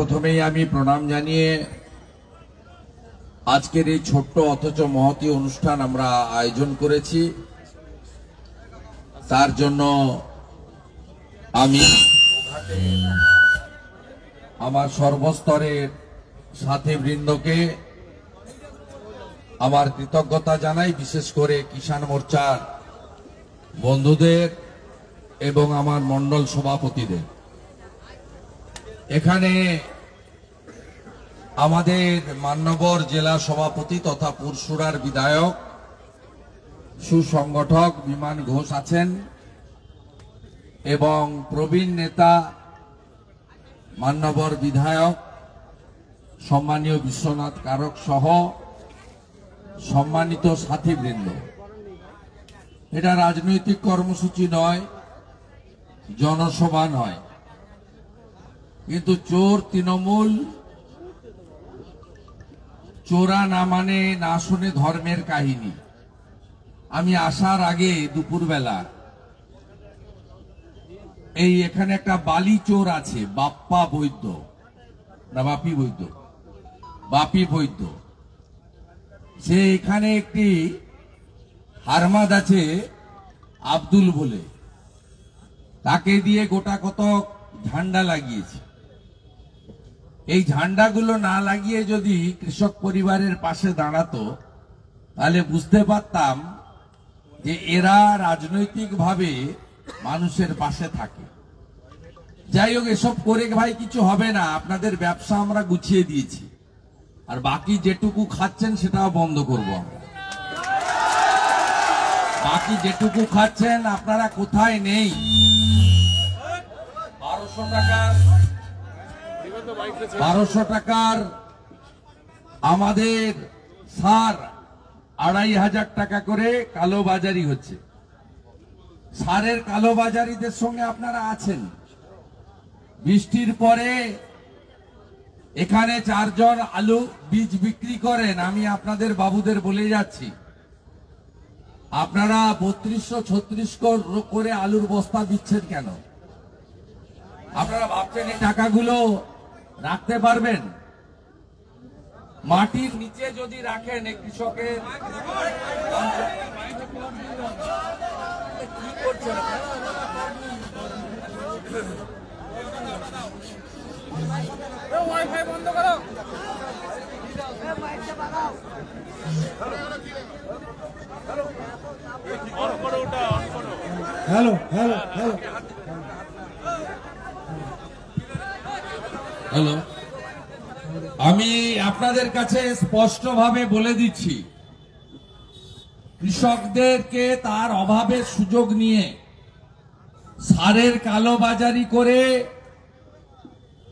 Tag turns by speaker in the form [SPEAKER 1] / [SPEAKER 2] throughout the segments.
[SPEAKER 1] প্রথমেই আমি প্রণাম জানিয়ে আজকের এই ছোট্ট অথচ মহতী অনুষ্ঠান আমরা আয়োজন করেছি, তার জন্য আমি আমার সর্বস্তরের সাথীবৃন্দকে আমার কৃতজ্ঞতা জানাই, বিশেষ করে কিষাণ মোর্চার বন্ধুদের এবং আমার মণ্ডল সভাপতিদের। এখানে আমাদের মান্যবর জেলা সভাপতি তথা পুরসুরার বিধায়ক সুসংগঠক বিমান ঘোষ আছেন এবং প্রবীণ নেতা মান্যবর বিধায়ক সম্মানীয় বিশ্বনাথ কারক সহ সম্মানিত সাথীবৃন্দ। এটা রাজনৈতিক কর্মসূচি নয়, জনসভা নয়, কিন্তু চোর তৃণমূল, চোরা না মানে না শুনে ধর্মের কাহিনী। আমি আসার আগে দুপুরবেলা এই এখানে একটা বালি চোর আছে, বাপ্পা বৈদ্য না বাপি বৈদ্য, বাপি বৈদ্য, সে এখানে একটি হারমাদ আছে আব্দুল বলে, তাকে দিয়ে গোটা কতক ঝান্ডা লাগিয়েছে। এই ঝান্ডাগুলো না লাগিয়ে যদি কৃষক পরিবারের পাশে দাঁড়াতো তাহলে বুঝতে পারতাম যে এরা রাজনৈতিকভাবে মানুষের পাশে থাকে। যাই হোক, এসব করে ভাই কিছু হবে না, আপনাদের ব্যবসা আমরা গুছিয়ে দিয়েছি, আর বাকি যেটুকু খাচ্ছেন সেটাও বন্ধ করব আমরা। বাকি যেটুকু খাচ্ছেন আপনারা কোথায় নেই, 1200 টাকার আমাদের সার 2500 টাকা করে কালোবাজারি হচ্ছে। সারের কালোবাজারিদের সঙ্গে আপনারা আছেন। বৃষ্টির পরে এখানে 4 জন আলু বীজ বিক্রি করেন, আমি আপনাদের বাবুদের বলে যাচ্ছি, আপনারা 3200-3600 করে আলুর বস্তা দিচ্ছেন কেন? আপনারা ভাবছেন এই টাকাগুলো রাখতে পারবেন? মাটির নিচে যদি রাখেন কৃষকের কি করছেন? ওয়াইফাই বন্ধ করো। হ্যালো হ্যালো হ্যালো হ্যালো, আমি আপনাদের কাছে স্পষ্টভাবে বলে দিচ্ছি, কৃষকদেরকে তার অভাবের সুযোগ নিয়ে সারের কালোবাজারি করে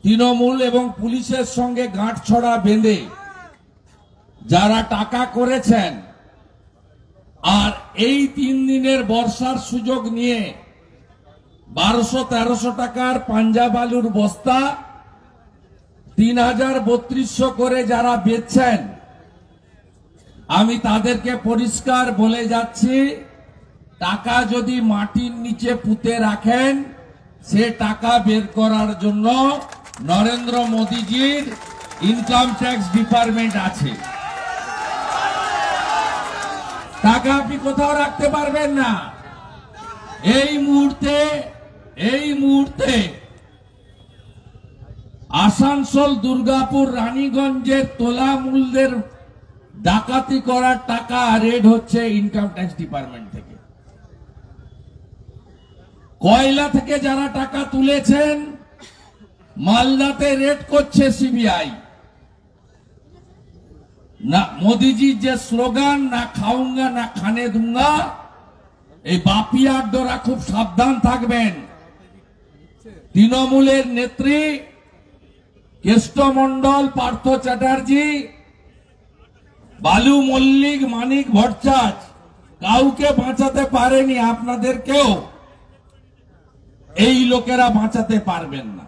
[SPEAKER 1] তৃণমূল এবং পুলিশের সঙ্গে গাঁটছড়া বেঁধে যারা টাকা করেছেন, আর এই 3 দিনের বর্ষার সুযোগ নিয়ে 1200-1300 টাকার পাঞ্জাব আলুর বস্তা 3000-3200 করে যারা বেচছেন, আমি তাদেরকে পরিষ্কার বলে যাচ্ছি, টাকা যদি মাটির নিচে পুঁতে রাখেন, সে টাকা বের করার জন্য নরেন্দ্র মোদীজির ইনকাম ট্যাক্স ডিপার্টমেন্ট আছে। টাকা আপনি কোথাও রাখতে পারবেন না। এই মুহূর্তে আসানসোল, দুর্গাপুর, রানীগঞ্জের তোলা মূল্যের ডাকাতি করার টাকা রেড হচ্ছে ইনকাম ট্যাক্স ডিপার্টমেন্ট থেকে। কয়লা থেকে যারা টাকা তুলেছেন মালদাতে রেড করছে সিবিআই। না মোদীজির যে স্লোগান, না খাউঙ্গা না খানে দুঙ্গা, এই বাপি আড্ডরা খুব সাবধান থাকবেন। তৃণমূলের নেত্রী কেষ্টমণ্ডল, পার্থ চ্যাটার্জি, বালু মল্লিক, মানিক ভট্টাচ কাউকে বাঁচাতে পারেনি, আপনাদেরকেও এই লোকেরা বাঁচাতে পারবেন না।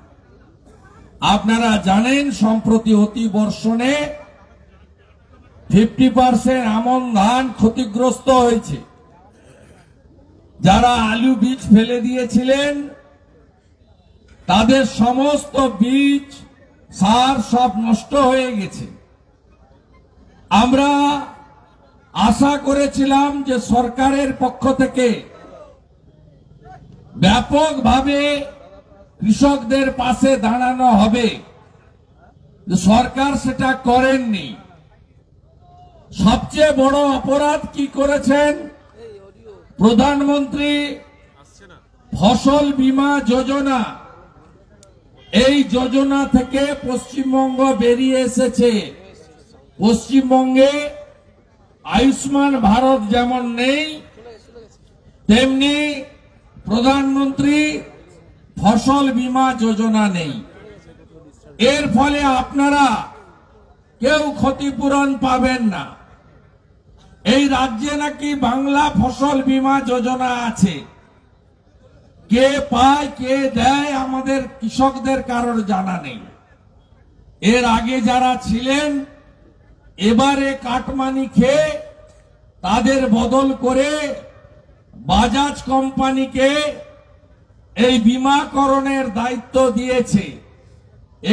[SPEAKER 1] আপনারা জানেন সম্প্রতি অতি বর্ষণে 50% আমন ধান ক্ষতিগ্রস্ত হয়েছে। যারা আলু বীজ ফেলে দিয়েছিলেন তাদের সমস্ত বীজ সার সব নষ্ট হয়ে গেছে। আমরা আশা করেছিলাম যে সরকারের পক্ষ থেকে ব্যাপকভাবে কৃষকদের পাশে দাঁড়ানো হবে, সরকার সেটা করেননি। সবচেয়ে বড় অপরাধ কি করেছেন? প্রধানমন্ত্রী ফসল বীমা যোজনা, এই যোজনা থেকে পশ্চিমবঙ্গ বেরিয়ে এসেছে। পশ্চিমবঙ্গে আয়ুষ্মান ভারত যেমন নেই, তেমনি প্রধানমন্ত্রী ফসল বীমা যোজনা নেই। এর ফলে আপনারা কেউ ক্ষতিপূরণ পাবেন না। এই রাজ্যে নাকি বাংলা ফসল বীমা যোজনা আছে, কে পায় কে দেয় আমাদের কৃষকদের কারোর জানা নেই। এর আগে যারা ছিলেন এবারে কাটমানি খেয়ে তাদের বদল করে বাজাজ কোম্পানিকে এই বীমাকরণের দায়িত্ব দিয়েছে।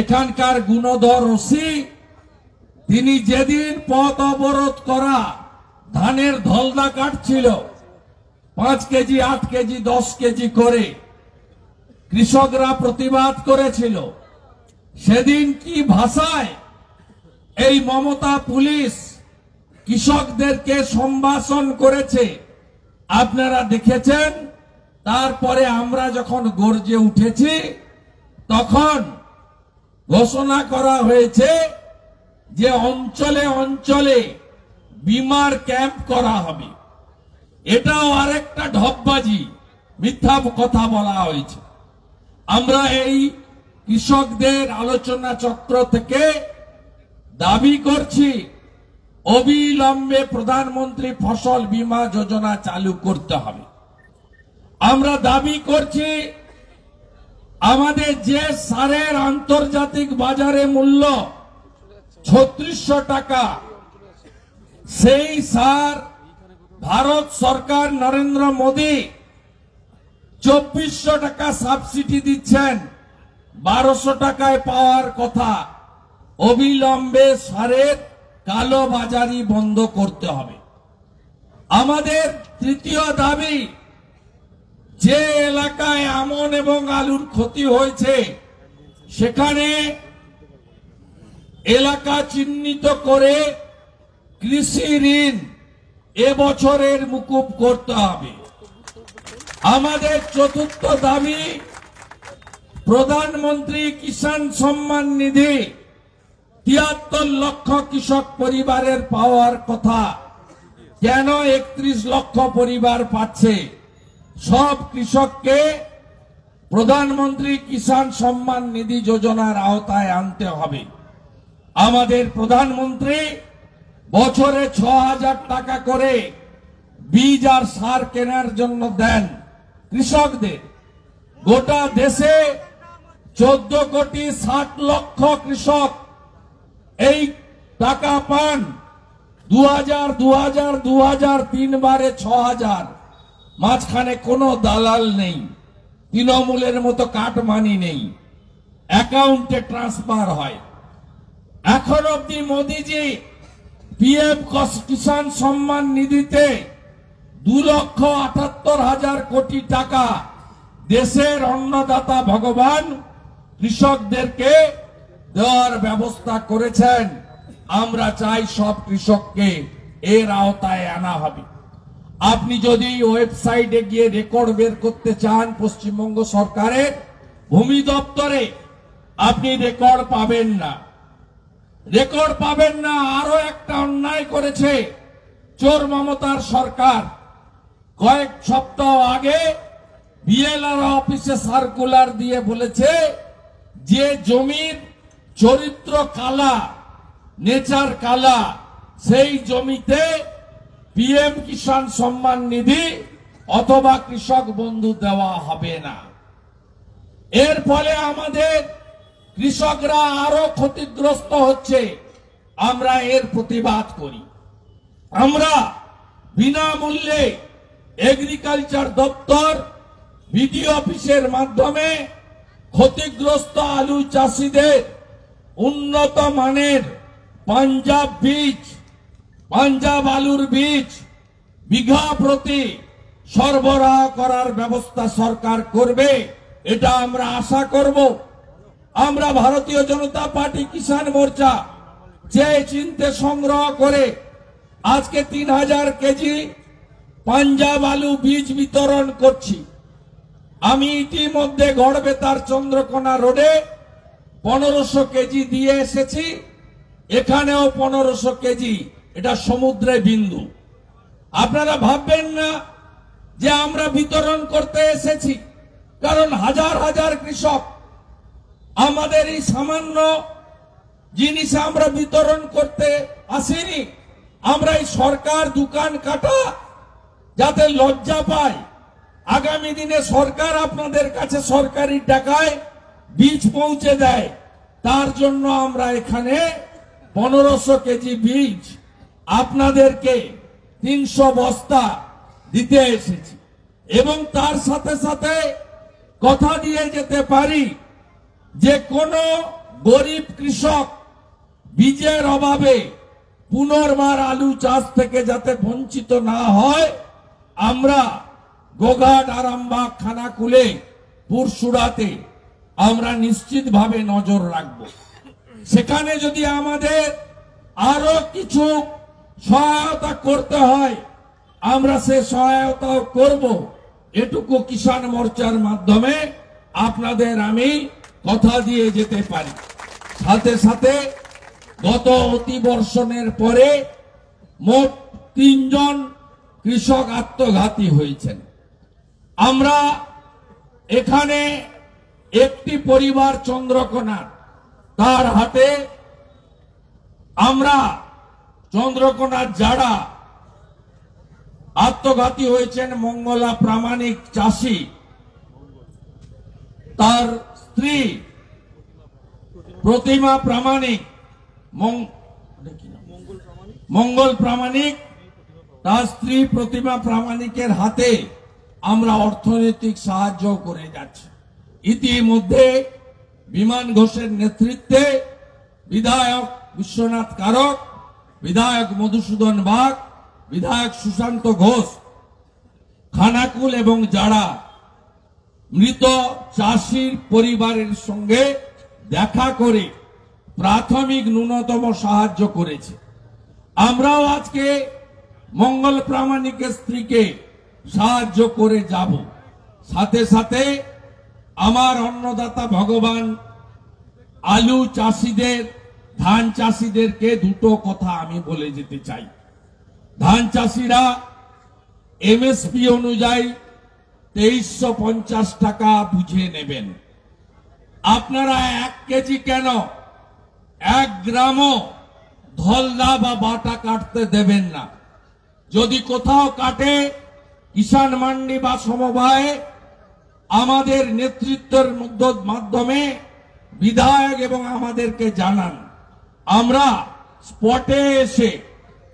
[SPEAKER 1] এখানকার গুণধর ওসি, তিনি যেদিন পথ অবরোধ করা ধানের ধলদা কাটছিল 5 কেজি 8 কেজি 10 কেজি করে, কৃষকরা প্রতিবাদ করেছিল। সেদিন কি ভাষায় এই মমতা পুলিশ কৃষকদেরকে সম্ভাষণ করেছে আপনারা দেখেছেন। তারপরে আমরা যখন গর্জে উঠেছি তখন ঘোষণা করা হয়েছে যে অঞ্চলে অঞ্চলে বিমার ক্যাম্প করা হবে। এটাও আরেকটা ঢপবাজি, মিথ্যা কথা বলা হয়েছে। আমরা এই কৃষকদের আলোচনা চক্র থেকে দাবি করছি অবিলম্বে প্রধানমন্ত্রী ফসল বীমা যোজনা চালু করতে হবে। আমরা দাবি করছি আমাদের যে সারের আন্তর্জাতিক বাজারে মূল্য 3600 টাকা, সেই সার ভারত সরকার নরেন্দ্র মোদী 2400 টাকা সাবসিডি দিচ্ছেন, 1200 টাকায় পাওয়ার কথা। অবিলম্বে সারের কালো বাজারি বন্ধ করতে হবে। আমাদের তৃতীয় দাবি, যে এলাকায় আমন এবং আলুর ক্ষতি হয়েছে সেখানে এলাকা চিহ্নিত করে কৃষি ঋণ এবছরের মুকুব করতে হবে। আমাদের চতুর্থ দাবি, প্রধানমন্ত্রী কিষাণ সম্মান নিধি 73 লক্ষ কৃষক পরিবারের পাওয়ার কথা, কেন 31 লক্ষ পরিবার পাচ্ছে? সব কৃষককে প্রধানমন্ত্রী কিষাণ সম্মান নিধি যোজনার আওতায় আনতে হবে। আমাদের প্রধানমন্ত্রী বছরে 6000 টাকা করে বীজ আর সার কেনার জন্য দেন কৃষকদের। গোটা দেশে 14 কোটি 60 লক্ষ কৃষক এই টাকা পান। 2000 তিনবারে 6000, মাঝখানে কোনো দালাল নেই, তৃণমূলের মতো কাটমানি নেই, অ্যাকাউন্টে ট্রান্সফার হয়। এখন অব্দি মোদীজি পিএম কিষাণ সম্মান নিধিতে 2,78,000 কোটি টাকা দেশের অন্নদাতা ভগবান কৃষকদেরকে দেওয়ার ব্যবস্থা করেছেন। আমরা চাই সব কৃষককে এর আওতায় আনা হবে। আপনি যদি ওয়েবসাইটে গিয়ে রেকর্ড বের করতে চান পশ্চিমবঙ্গ সরকারের ভূমি দপ্তরে, আপনি রেকর্ড পাবেন না। রেকর্ড পাবেন না। আরো একটা অন্যায় করেছে চোর মমতার সরকার। কয়েক সপ্তাহ আগে বিএলআর অফিসে সার্কুলার দিয়ে বলেছে যে জমির চরিত্র কালা, নেচার কালা, সেই জমিতে পিএম কিষাণ সম্মান নিধি অথবা কৃষক বন্ধু দেওয়া হবে না। এর ফলে আমাদের কৃষকরা আরো ক্ষতিগ্রস্ত হচ্ছে। আমরা এর প্রতিবাদ করি। আমরা বিনামূল্যে এগ্রিকালচার দপ্তর বিডিও অফিসের মাধ্যমে ক্ষতিগ্রস্ত আলু চাষীদের উন্নত মানের পাঞ্জাব আলুর বীজ বিঘা প্রতি সরবরাহ করার ব্যবস্থা সরকার করবে, এটা আমরা আশা করব। আমরা ভারতীয় জনতা পার্টি কিষাণ মোর্চা যে চিন্তে সংগ্রহ করে আজকে 3000 কেজি পাঞ্জাব আলু বীজ বিতরণ করছি। আমি ইতিমধ্যে গড়বেতার চন্দ্রকোনা রোডে 1500 কেজি দিয়ে এসেছি, এখানেও 1500 কেজি। এটা সমুদ্রে বিন্দু। আপনারা ভাববেন না যে আমরা বিতরণ করতে এসেছি, কারণ হাজার হাজার কৃষক, আমাদের এই সামান্য জিনিস আমরা বিতরণ করতে আসিনি। আমরা এই সরকার দোকান কাটা যাতে লজ্জা পায়, আগামী দিনে সরকার আপনাদের কাছে সরকারি টাকায় বীজ পৌঁছে দেয়, তার জন্য আমরা এখানে 1500 কেজি বীজ আপনাদেরকে 300 বস্তা দিতে এসেছি। এবং তার সাথে সাথে কথা দিয়ে যেতে পারি যে কোনো গরিব কৃষক বীজের অভাবে পুনর্বার আলু চাষ থেকে যাতে বঞ্চিত না হয়, আমরা গোঘাট, আরামবাগ, খানাকুলে, পুরসুরাতে আমরা নিশ্চিতভাবে নজর রাখব। সেখানে যদি আমাদের আরো কিছু সহায়তা করতে হয়, আমরা সে সহায়তা করব। এটুকু কিষাণ মোর্চার মাধ্যমে আপনাদের আমি কথা দিয়ে যেতে পারি। সাথে সাথে গত অতিবর্ষণের পরে মোট 3 জন কৃষক আত্মঘাতী হয়েছেন। আমরা এখানে একটি পরিবার চন্দ্রকোনার, তার হাতে আমরা চন্দ্রকোনার যারা আত্মঘাতী হয়েছেন, মঙ্গলা প্রামাণিক চাষী, তার স্ত্রী প্রতিমা প্রামাণিক, মঙ্গল প্রামাণিক, তার স্ত্রী প্রতিমা প্রামাণিকের হাতে আমরা অর্থনৈতিক সাহায্য করে যাচ্ছি। ইতিমধ্যে বিমান ঘোষের নেতৃত্বে বিধায়ক বিশ্বনাথ কারক, বিধায়ক মধুসূদন বাগ, বিধায়ক সুশান্ত ঘোষ খানাকুল এবং যারা মৃত চাষির পরিবারের সঙ্গে দেখা করে প্রাথমিক ন্যূনতম সাহায্য করেছে। আমরাও আজকে মঙ্গল প্রামাণিকের স্ত্রীকে সাহায্য করে যাব। সাথে সাথে আমার অন্নদাতা ভগবান আলু চাষিদের, ধান চাষিদেরকে দুটো কথা আমি বলে যেতে চাই। ধান চাষিরা এমএসপি অনুযায়ী 2350 টাকা বুঝে নেবেন। আপনারা 1 কেজি কেন 1 গ্রামও ধলদা বা বাটা কাটতে দেবেন না। যদি কোথাও কাটে, কিষাণ মান্ডি বা সমবায়ে আমাদের নেতৃত্বের মাধ্যমে বিধায়ক এবং আমাদেরকে জানান, আমরা স্পটে এসে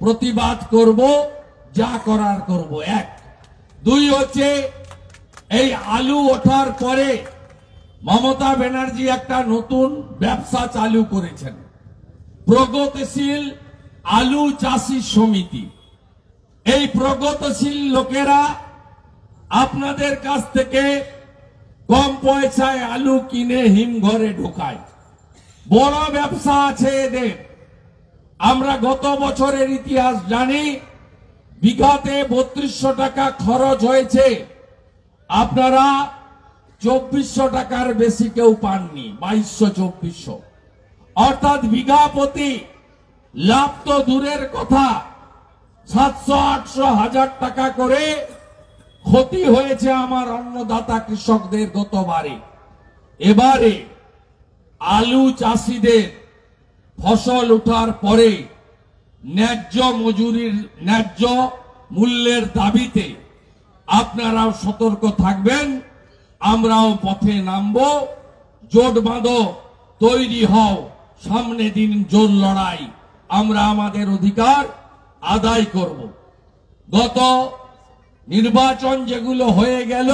[SPEAKER 1] প্রতিবাদ করব, যা করার করব। 1 2 হচ্ছে এই আলু ওঠার পরে মমতা ব্যানার্জি একটা নতুন ব্যবসা চালু করেছেন, প্রগতিশীল আলু চাষী সমিতি। এই প্রগতিশীল লোকেরা আপনাদের কাছ থেকে কম পয়সায় আলু কিনে হিমঘরে ঢোকায়। বড় ব্যবসা আছে এদের। আমরা গত বছরের ইতিহাস জানি, বিঘাতে 3200 টাকা খরচ হয়েছে, আপনারা 2400 টাকার বেশি কেউ পাননি, 2200-2400। অর্থাৎ বিঘা প্রতি লাভ তো দূরের কথা, 700-800 হাজার টাকা করে ক্ষতি হয়েছে আমার অন্নদাতা কৃষকদের গতবারে। এবারে আলু চাষিদের ফসল ওঠার পরে ন্যায্য মজুরির, ন্যায্য মূল্যের দাবিতে আপনারাও সতর্ক থাকবেন। আমরাও পথে নামবো। জোট বাঁধো, তৈরি হও, সামনে দিন জোর লড়াই। আমরা আমাদের অধিকার আদায় করব। গত নির্বাচন যেগুলো হয়ে গেল,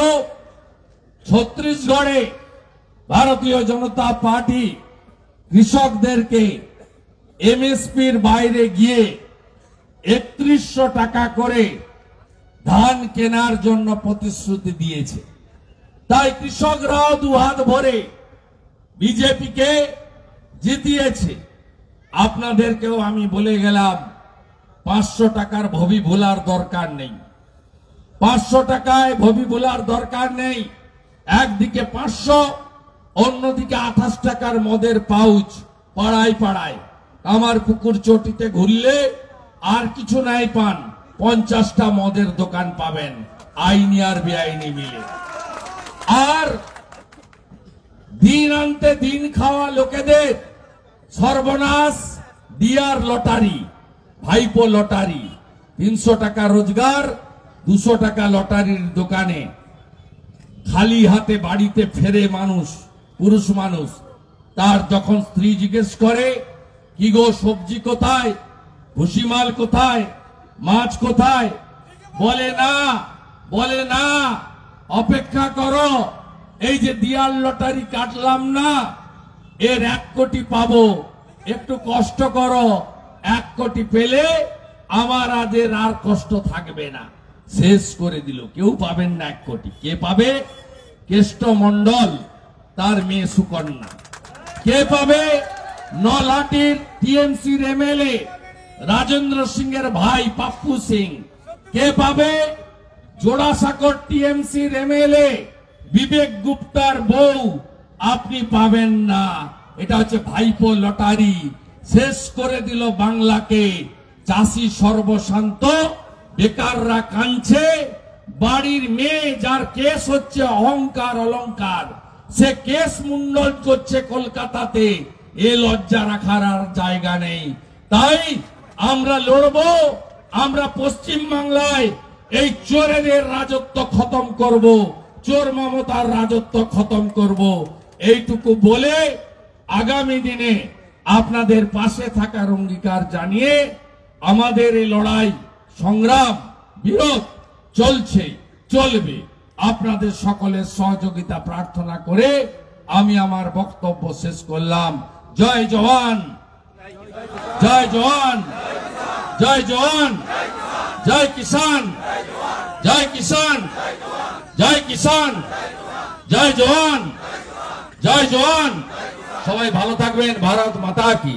[SPEAKER 1] ছত্তিশগড়ে ভারতীয় জনতা পার্টি কৃষকদেরকে এমএসপির বাইরে গিয়ে ৩১০০ টাকা করে ধান কেনার জন্য প্রতিশ্রুতি দিয়েছে। তাই কৃষকরাও দুহাত ভরে বিজেপিকে জিতিয়েছে। আপনাদেরকেও আমি বলে গেলাম ৫০০ টাকার ভবি ভোলার দরকার নেই, ৫০০ টাকায় ভবি ভোলার দরকার নেই। একদিকে ৫০০, অন্যদিকে ২৮ টাকার মদের পাউচ পাড়ায় পাড়ায়। আমার পুকুর চটিতে ঘুরলে আর কিছু নাই পান, ৫০টা মদের দোকান পাবেন, আইনি আর বেআইনি মিলে। আর দিন আনতে দিন খাওয়া লোকেদের সর্বনাশ, ডিয়ার লটারি, ভাইপো লটারি, ৩০০ টাকা রোজগার, ২০০ টাকা লটারির দোকানে। খালি হাতে বাড়িতে ফেরে মানুষ, পুরুষ মানুষ, তার যখন স্ত্রী জিজ্ঞেস করে কি গো সবজি কোথায়, ভুসিমাল কোথায়, মাছ কোথায়, বলে না অপেক্ষা করো, এই যে দিয়ার লটারি কাটলাম না, এর ১ কোটি পাবো, একটু কষ্ট করো, ১ কোটি পেলে আমার আদের আর কষ্ট থাকবে না। শেষ করে দিল, কেউ পাবেন না ১ কোটি। কে পাবে? কেষ্ট মন্ডল, তার মেয়ে সুকন্যা। কে পাবে? নলাটির টিএমসির এমএলএ রাজেন্দ্র সিং এর ভাই পাপ্পু সিং। কে পাবে? জোড়াসাঁকোর টিএমসির এমএলএ বিবেক গুপ্তার বউ। আপনি পাবেন না। এটা হচ্ছে ভাইপো লটারি, শেষ করে দিল বাংলাকে। চাষি সর্বশান্ত, বেকাররা কাঁদছে, বাড়ির মেয়ে যার কেস হচ্ছে অহংকার অলংকার, সে কেস মুন্ডন করছে কলকাতাতে। এ লজ্জা রাখার আর জায়গা নেই। তাই আমরা লড়বো, আমরা পশ্চিম বাংলায় এই চোরেদের রাজত্ব খতম করব, চোর মমতার রাজত্ব খতম করব। এইটুকু বলে আগামী দিনে আপনাদের পাশে থাকার অঙ্গীকার জানিয়ে আমাদের এই লড়াই সংগ্রাম বিরোধ চলছে, চলবে। আপনাদের সকলের সহযোগিতা প্রার্থনা করে আমি আমার বক্তব্য শেষ করলাম। জয় জওয়ান, জয় জওয়ান, জয় জওয়ান, জয় কিষান, জয় কিষান, জয় কিষান, জয় জওয়ান, জয় জওয়ান। সবাই ভালো থাকবেন। ভারত মাতা কি।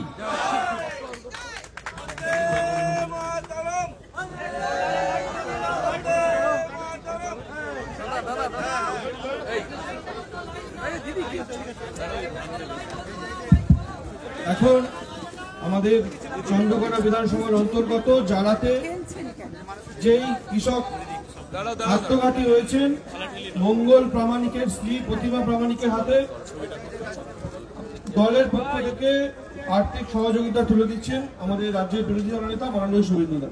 [SPEAKER 2] এখন আমাদের চন্দ্রকোনা বিধানসভার অন্তর্গত জালাতে যেই কৃষক আত্মঘাতী হয়েছেন মঙ্গল প্রামাণিকের স্ত্রী প্রতিমা প্রামাণিকের হাতে দলের পক্ষ থেকে আর্থিক সহযোগিতা তুলে দিচ্ছেন আমাদের রাজ্যের বিরোধী দল নেতা মাননীয় শুভেন্দু দা।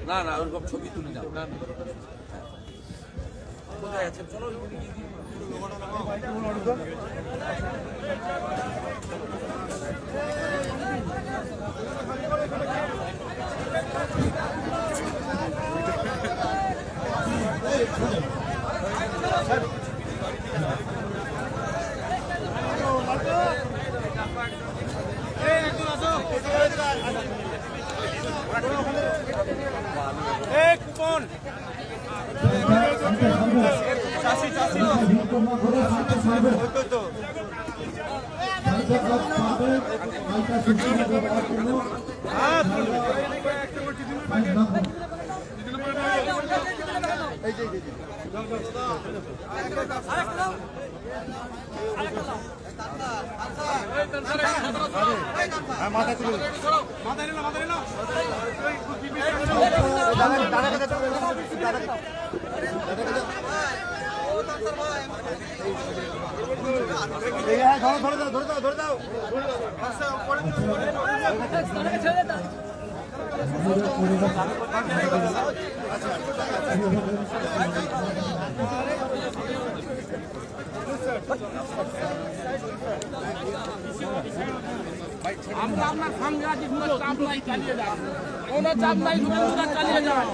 [SPEAKER 3] না না ওরকম ছবি তুলে যাও না। কোথায় আছেন? চলো কুপন চাষি চাষি আমরা আপনার সঙ্গে আছি, আপনারাই চালিয়ে যান।
[SPEAKER 4] কোনো চাপ নাই, শুভেন্দুদা চালিয়ে যান।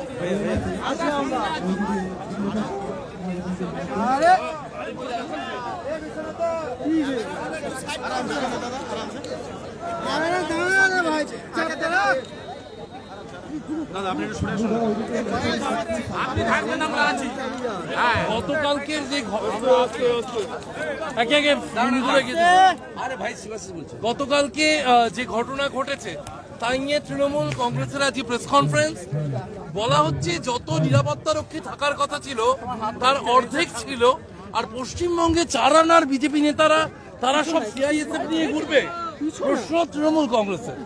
[SPEAKER 4] আপনি থাকবেন, আমরা আছি। গতকালকের যে
[SPEAKER 3] আরে ভাই শিবাশিস বলছে
[SPEAKER 4] গতকালকে যে ঘটনা ঘটেছে তাই নিয়ে তৃণমূল কংগ্রেসের আজ প্রেস কনফারেন্স। বলা হচ্ছে যত নিরাপত্তা রক্ষী থাকার কথা ছিল তার অর্ধেক ছিল, আর পশ্চিমবঙ্গে 4 আনার বিজেপি নেতারা তারা সব সিআইএসএফ নিয়ে ঘুরবে। প্রশ্ন তৃণমূল কংগ্রেসের,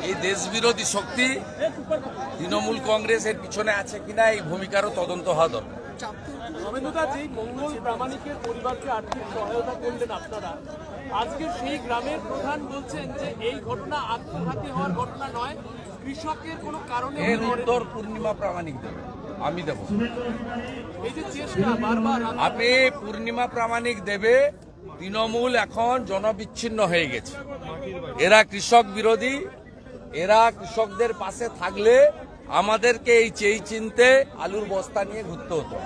[SPEAKER 3] এই দেশ বিরোধী শক্তি তৃণমূল কংগ্রেসের পিছনে আছে কিনা এই ভূমিকারও তদন্ত হওয়া দরকার।
[SPEAKER 4] শুভেন্দুদা, যেই মঙ্গল প্রামাণিকের পরিবারকে আর্থিক সহায়তা করলেন আপনারা, আজকে সেই গ্রামের প্রধান বলছেন যে এই ঘটনা আত্মঘাতী হওয়ার ঘটনা নয়, কৃষকের কোনো কারণে
[SPEAKER 3] এর উত্তর পূর্ণিমা প্রামাণিক দেবে, আমি দেব।
[SPEAKER 4] এই যে চেষ্টা বারবার
[SPEAKER 3] আপনি পূর্ণিমা প্রামাণিক দেবে। তৃণমূল এখন জনবিচ্ছিন্ন হয়ে গেছে, এরা কৃষক বিরোধী। এরা কৃষকদের পাশে থাকলে আমাদেরকে এই চেয়ে চিনতে আলুর বস্তা নিয়ে ঘুরতে হতো।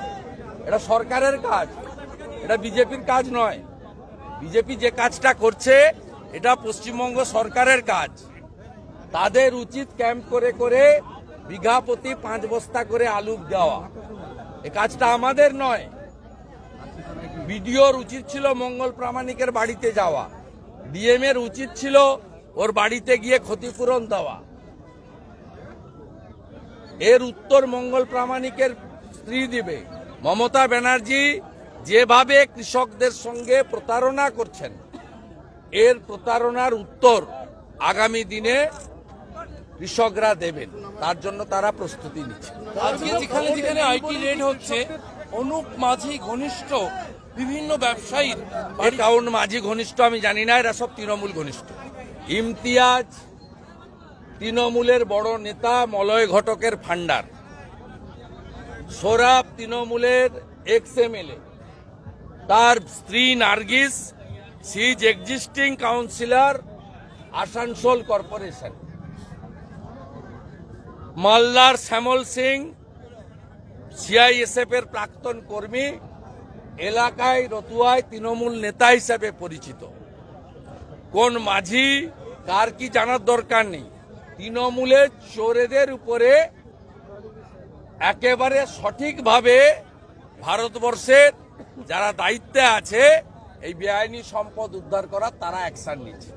[SPEAKER 3] এটা সরকারের কাজ, এটা বিজেপির কাজ নয়। বিজেপি যে কাজটা করছে এটা পশ্চিমবঙ্গ সরকারের কাজ। তাদের উচিত ক্যাম্প করে করে বিঘা প্রতি 5 বস্তা করে আলু দেওয়া। এ কাজটা আমাদের নয়। বিডিওর উচিত ছিল মঙ্গল প্রামাণিকের বাড়িতে যাওয়া, ডিএম এর উচিত ছিল ওর বাড়িতে গিয়ে ক্ষতিপূরণ দেওয়া। এর উত্তর মঙ্গল প্রামাণিকের স্ত্রী দিবে। মমতা ব্যানার্জি যেভাবে কৃষকদের সঙ্গে প্রতারণা করছেন, এর প্রতারণার উত্তর আগামী দিনে কৃষকরা দেবেন, তার জন্য তারা প্রস্তুতি নিচ্ছে।
[SPEAKER 4] আজকে যেখানে যেখানে আইটি রেড হচ্ছে, অনুপ মাঝি ঘনিষ্ঠ বিভিন্ন ব্যবসায়ীর
[SPEAKER 3] কাউন মাঝি ঘনিষ্ঠ আমি জানি না, এরা সব তৃণমূল ঘনিষ্ঠ। ইমতিয়াজ তৃণমূলের বড় নেতা, মলয় ঘটকের ফান্ডার। সোরাব তৃণমূলের এক্স-এমএলএ, তার স্ত্রী Nargis she is existing councillor Asansol corporation. মালদার শ্যামল সিং সিআইএসএফ এর প্রাক্তন কর্মী, এলাকায় রতুয়ায় তৃণমূল নেতা হিসেবে পরিচিত। কোন মাঝি কার কি জানার দরকার নেই। তৃণমূলের চোরেদের উপরে একেবারে সঠিকভাবে ভারতবর্ষের যারা দায়িত্বে আছে এই বেআইনি সম্পদ উদ্ধার করার, তারা অ্যাকশন নিচ্ছে।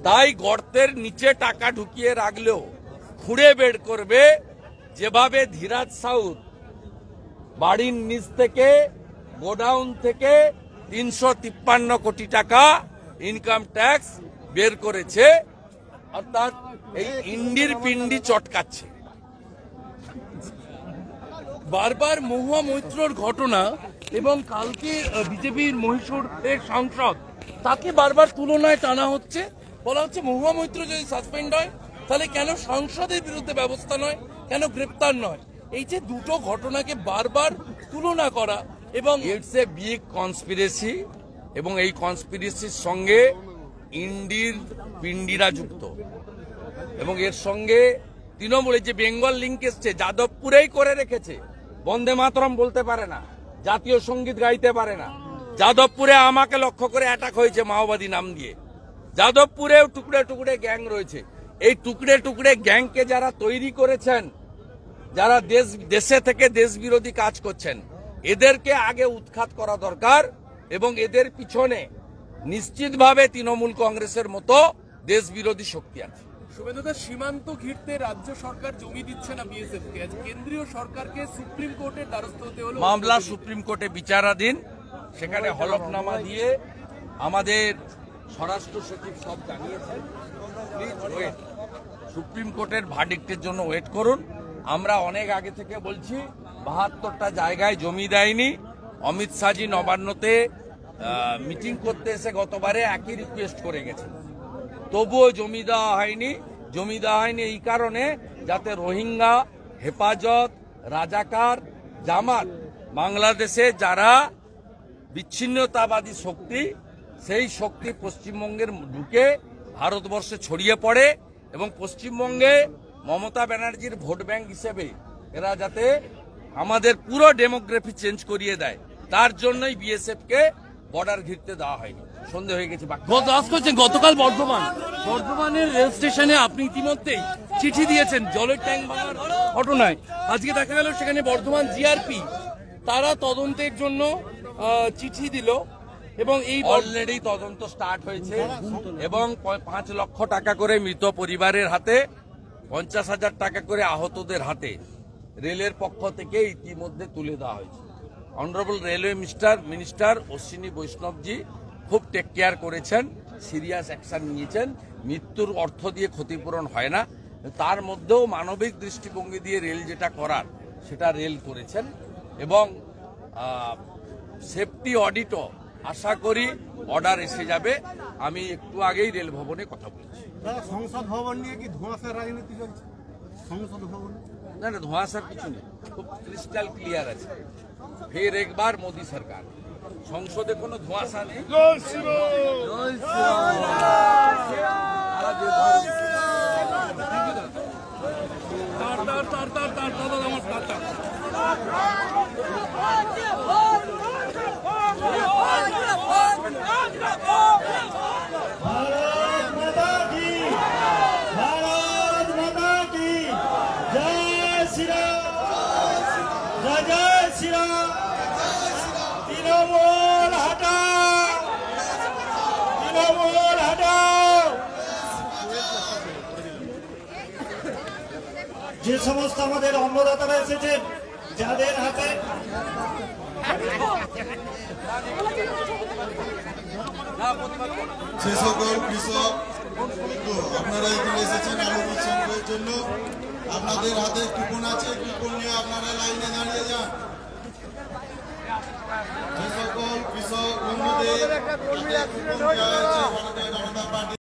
[SPEAKER 3] তাই গর্তের নিচে টাকা ঢুকিয়ে রাখলেও খুঁড়ে বের করবে। যেভাবে ধীরাজ সাউদ বাড়ির নিচ থেকে, গোডাউন থেকে 353 কোটি টাকা ইনকাম ট্যাক্স বের করেছে, অর্থাৎ এই ইন্ডির পিন্ডি চটকাচ্ছে।
[SPEAKER 4] বারবার মহুয়া মৈত্রর ঘটনা এবং কালকে বিজেপির মহীশূরের সাংসদ, তাকে বারবার তুলনায় টানা হচ্ছে। বলা হচ্ছে মহুয়া মৈত্র যদি সাসপেন্ড হয় তাহলে কেন সাংসদের বিরুদ্ধে ব্যবস্থা নয়, কেন গ্রেপ্তার নয়? এই যে দুটো ঘটনাকে বারবার তুলনা করা, এবং
[SPEAKER 3] ইটস এ বিগ কনস্পিরেসি, এবং এই কনস্পিরেসির সঙ্গে ইন্ডির পিন্ডিরা যুক্ত, এবং এর সঙ্গে তৃণমূলের যে বেঙ্গল লিঙ্ক এসছে, যাদবপুরেই করে রেখেছে। বন্দে মাতরম বলতে পারে না, জাতীয় সঙ্গীত গাইতে পারে না। যাদবপুরে আমাকে লক্ষ্য করে অ্যাটাক হয়েছে মাওবাদী নাম দিয়ে। যাদবপুরেও টুকরে টুকরে গ্যাং রয়েছে। এই টুকরে টুকরে গ্যাংকে যারা তৈরি করেছেন, যারা দেশে থেকে দেশ বিরোধী কাজ করছেন, এদেরকে আগে উৎখাত করা দরকার, এবং এদের পিছনে নিশ্চিতভাবে তৃণমূল কংগ্রেসের মতো দেশ বিরোধী শক্তি আছে।
[SPEAKER 4] শুভেন্দুদা, সীমান্ত ঘিরতে রাজ্য সরকার জমি দিচ্ছে না বিএসএফ কে, কেন্দ্রীয় সরকারকে সুপ্রিম কোর্টের দ্বারস্থ হতে হলো।
[SPEAKER 3] মামলা সুপ্রিম কোর্টে বিচারাধীন, সেখানে হলফনামা দিয়ে আমাদের স্বরাষ্ট্র সচিব সব জানিয়েছেন। প্লিজ ওয়েট, সুপ্রিম কোর্টের ভার্ডিক্টের জন্য ওয়েট করুন। আমরা অনেক আগে থেকে বলছি 72টা জায়গায় জমি দেয়নি। অমিত শাহজি নবান্নতে মিটিং করতে এসে গতবারে একই রিকোয়েস্ট করে গেছেন, তবুও জমি দেওয়া হয়নি। জমি দেওয়া হয়নি এই কারণে যাতে রোহিঙ্গা, হেফাজত, রাজাকার, জামাত, বাংলাদেশে যারা বিচ্ছিন্নতাবাদী শক্তি, সেই শক্তি পশ্চিমবঙ্গের ঢুকে ভারতবর্ষে ছড়িয়ে পড়ে এবং পশ্চিমবঙ্গে মমতা ব্যানার্জির ভোট ব্যাংক হিসেবে এরা যাতে আমাদের পুরো ডেমোগ্রাফি চেঞ্জ করিয়ে দেয়, তার জন্যই বিএসএফ কে বর্ডার ঘিরতে দেওয়া হয়নি। সন্ধে হয়ে গেছে।
[SPEAKER 4] গতকাল বর্ধমানের রেল স্টেশনে আপনি ইতিমধ্যেই চিঠি দিয়েছেন জলের ট্যাঙ্ক ভাঙার ঘটনায়। আজকে দেখা গেল সেখানে বর্ধমান জিআরপি তারা তদন্তের জন্য চিঠি দিল এবং এই
[SPEAKER 3] অলরেডি তদন্ত স্টার্ট হয়েছে এবং 5 লক্ষ টাকা করে মৃত পরিবারের হাতে, 50,000 টাকা করে আহতদের হাতে রেলের পক্ষ থেকে ইতিমধ্যে তুলে দেওয়া হয়েছে। Honourable railway minister Ashwini Vaishnavji খুব টেক কেয়ার করেছেন, সিরিয়াস অ্যাকশন নিয়েছেন। মৃত্যুর অর্থ দিয়ে ক্ষতিপূরণ হয় না, তার মধ্যেও মানবিক দৃষ্টিভঙ্গি দিয়ে রেল যেটা করার সেটা রেল করেছেন এবং সেফটি অডিটও আশা করি অর্ডার এসে যাবে। আমি একটু আগেই রেল ভবনে কথা বলেছি।
[SPEAKER 5] সংসদ ভবন নিয়ে কি ধোঁয়াশার রাজনীতি চলছে? সংসদ ভবন
[SPEAKER 3] না না, ধোঁয়াশার কিছু নেই, খুব ক্রিস্টাল ক্লিয়ার আছে। ফের একবার মোদী সরকার, সংসদে কোনো ধোঁয়াশা নেই।
[SPEAKER 5] भारत माता की जय श्री राम, जय श्री राम। तृणमूल हटाओ, तृणमूल हटाओ। যে সমস্ত আমাদের অন্নদাতারা এসেছেন, যাদের হাতে
[SPEAKER 6] যে সকল কৃষক বন্ধু আপনারা এখানে এসেছেন আলু বীজ সংগ্রহের জন্য, আপনাদের হাতে কুপন আছে, কুপন নিয়ে আপনারা লাইনে দাঁড়িয়ে যান। যে সকল কৃষক বন্ধুদের হাতে কুপন দেওয়া হয়েছে ভারতীয় জনতা